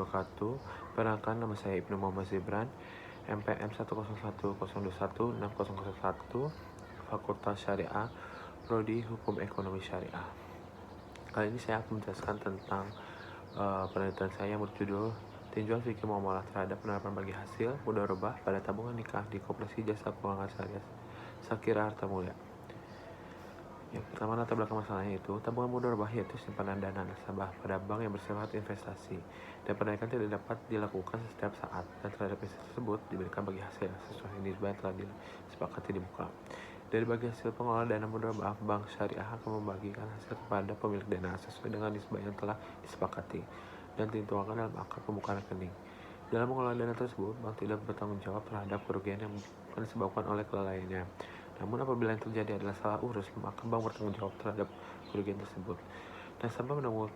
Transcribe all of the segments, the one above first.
wabarakatuh. Perkenalkan, nama saya Ibnu Muhammad Zibran, MPM 101021601, Fakultas Syariah, Prodi Hukum Ekonomi Syariah. Kali ini saya akan menjelaskan tentang penelitian saya yang berjudul Tinjauan Fikih Muamalah terhadap penerapan bagi hasil mudharabah pada tabungan nikah di Koperasi Jasa Keuangan Syariah Sakhira Harta Mulia. Yang pertama, latar belakang masalahnya itu tabungan mudharabah yaitu simpanan dana nasabah pada bank yang bersifat investasi, dan penaikan tidak dapat dilakukan setiap saat, dan terhadap investasi tersebut diberikan bagi hasil sesuai nisbah yang telah disepakati di muka. Dari bagi hasil pengelola dana mudharabah, bank syariah akan membagikan hasil kepada pemilik dana sesuai dengan nisbah yang telah disepakati dan dituangkan dalam akad pembukaan rekening. Dalam mengelola dana tersebut, bank tidak bertanggung jawab terhadap kerugian yang disebabkan oleh kelalaiannya. Namun apabila yang terjadi adalah salah urus, maka bank bertanggung jawab terhadap kerugian tersebut. Nasabah menanggung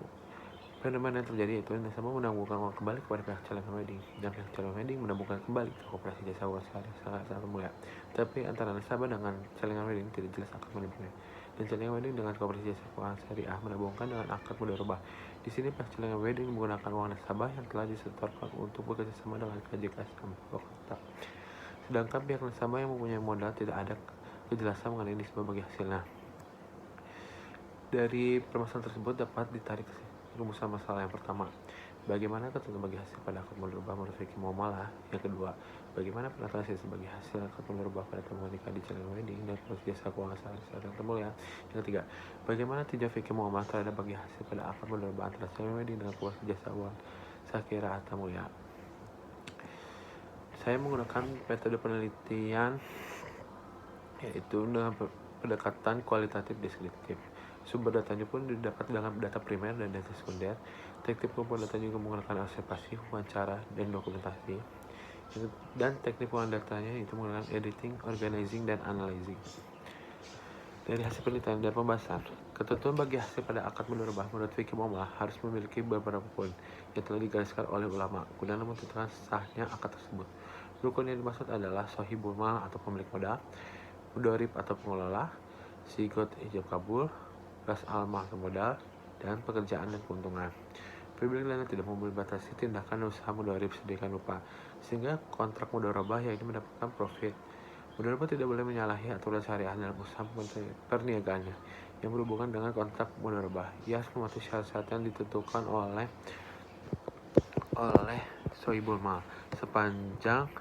fenomena yang terjadi itu nasabah menanggungkan uang kembali kepada pihak celengan wedding, dan pihak celengan wedding menabungkan kembali ke Koperasi Jasa Keuangan Syariah Sakhira Mulia. Tapi antara nasabah dengan celengan wedding tidak jelas akad menabungnya, dan celengan wedding dengan Koperasi Jasa Keuangan Syariah menabungkan dengan akad mudharabah. Di sini pihak celengan wedding menggunakan uang nasabah yang telah disetorkan untuk bekerjasama dengan KJKS Kota. Sedangkan pihak nasabah yang mempunyai modal tidak ada kejelasan mengenai nisbah bagi hasilnya. Dari permasalahan tersebut dapat ditarik rumusan masalah yang pertama, bagaimana ketentuan bagi hasil pada akad mudharabah menurut fikih muamalah. Yang kedua, bagaimana penetapan sisi bagi hasil akad mudharabah pada tabungan nikah di celengan wedding dan Koperasi Jasa Keuangan Syariah Sakhira Mulia. Yang ketiga, bagaimana tinjau fikih muamalah terhadap bagi hasil pada akad mudharabah antara celengan wedding dengan Koperasi Jasa Keuangan Sakhira Mulia. Saya menggunakan metode penelitian yaitu dengan pendekatan kualitatif deskriptif. Sumber datanya pun didapat dalam data primer dan data sekunder. Teknik pengumpulan data juga menggunakan observasi, wawancara, dan dokumentasi. Dan teknik pengumpulan datanya itu menggunakan editing, organizing, dan analyzing. Dari hasil penelitian dan pembahasan, ketentuan bagi hasil pada akad mudharabah menurut fikih muamalah harus memiliki beberapa poin yang telah digariskan oleh ulama guna menentukan sahnya akad tersebut. Rukun yang dimaksud adalah sohibul mal atau pemilik modal, mudharib atau pengelola, sigot ijab kabul, ras al-mal atau modal, dan pekerjaan dan keuntungan. Pemilik dana tidak membatasi tindakan usaha mudharib sedemikian rupa sehingga kontrak mudharabah yaitu mendapatkan profit. Mudharibah tidak boleh menyalahi aturan syariah dalam usaha perniagaannya yang berhubungan dengan kontrak mudharibah. Ia harus mematuhi syarat-syarat yang ditentukan oleh sohibul mal sepanjang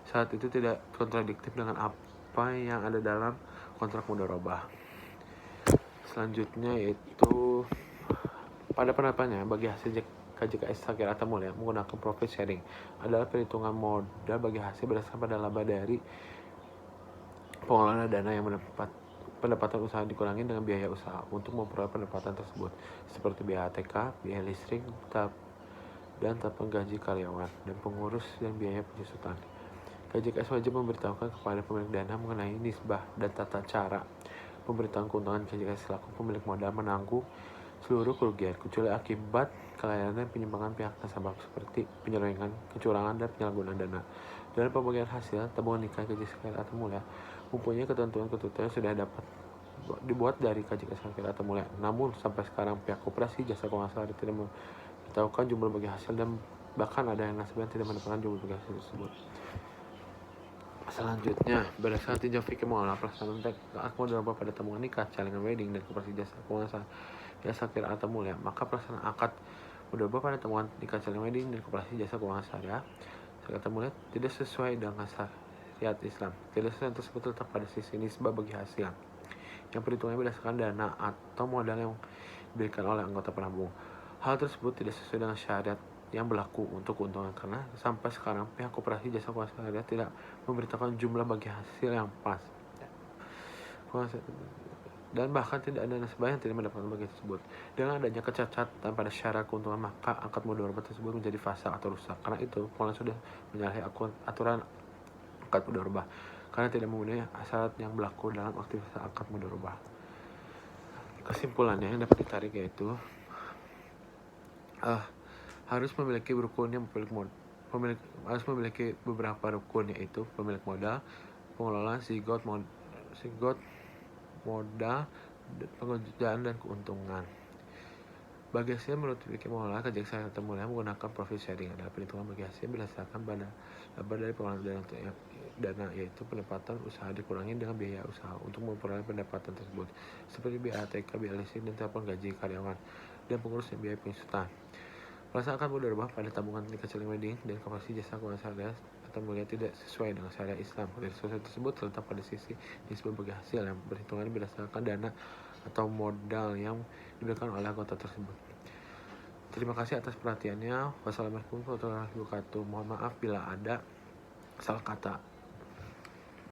syarat itu tidak kontradiktif dengan apa yang ada dalam kontrak mudharibah. Selanjutnya yaitu pada penerapannya bagi hasil KJKS Sakhira Mulia menggunakan profit sharing adalah perhitungan modal bagi hasil berdasarkan pada laba dari pengelola dana yang mendapat pendapatan usaha dikurangi dengan biaya usaha untuk memperoleh pendapatan tersebut, seperti biaya ATK, biaya listrik, dan tabungan gaji karyawan, dan pengurus dan biaya penyusutan. KJKS wajib memberitahukan kepada pemilik dana mengenai nisbah dan tata cara pemberitahuan keuntungan. KJKS selaku pemilik modal menanggung seluruh kerugian kecuali akibat kelalaian dan penyimpangan pihak nasabah seperti penyelewengan, kecurangan, dan penyalahgunaan dana. Dalam pembagian hasil tabungan nikah KJKS Sakhira Mulia mempunyai ketentuan-ketentuan yang sudah dapat dibuat dari KJKS Sakhira Mulia. Namun sampai sekarang pihak Koperasi Jasa Keuangan Syariah tidak memberitahukan jumlah bagi hasil, dan bahkan ada yang nasabah tidak mendapatkan jumlah bagi hasil tersebut. Selanjutnya, berdasarkan tinjau fikih muamalah pelaksanaan akad mudharabah pada tabungan nikah, celengan wedding, dan Koperasi Jasa Keuangan Syariah Sakhira Mulia, maka pelaksanaan akad mudharabah pada tabungan nikah, celengan wedding, dan Koperasi Jasa Keuangan Syariah Sakhira Mulia tidak sesuai dengan syariat Islam. Tidak sesuai tersebut terletak pada sisi nisbah bagi hasil yang perhitungannya berdasarkan dana atau modal yang diberikan oleh anggota penabung. Hal tersebut tidak sesuai dengan syariat yang berlaku untuk keuntungan karena sampai sekarang pihak Koperasi Jasa Keuangan Syariah tidak memberitahukan jumlah bagi hasil yang pas, dan bahkan tidak ada nasabah yang tidak mendapatkan bagi tersebut. Dengan adanya kecacatan pada syarat keuntungan, maka akad mudharabah tersebut menjadi fasa atau rusak. Karena itu pengelola sudah menyalahi aturan akad mudharabah karena tidak memenuhi syarat yang berlaku dalam aktivitas akad mudharabah. Kesimpulannya yang dapat ditarik yaitu harus memiliki beberapa rukun, yaitu pemilik modal, pengelola, sigot modal, pekerjaan, dan keuntungan. Bagi hasil menurut fikih muamalah, kejaksaan yang termulia menggunakan profit sharing adalah perhitungan bagi hasil berdasarkan pada laba dari pengelolaan dana, yaitu pendapatan usaha dikurangi dengan biaya usaha untuk memperoleh pendapatan tersebut, seperti biaya ATK, biaya listrik, dan telepon gaji karyawan, dan pengurus dan biaya pengusutan. Perasaan akan berubah pada tabungan nikah celeng wedding dan koperasi jasa keuangan syariah atau mulia tidak sesuai dengan syariah Islam. Realisasi tersebut terletak pada sisi disebut bagi hasil yang berhitungan berdasarkan dana atau modal yang diberikan oleh anggota tersebut. Terima kasih atas perhatiannya. Wassalamualaikum warahmatullahi wabarakatuh. Mohon maaf bila ada salah kata.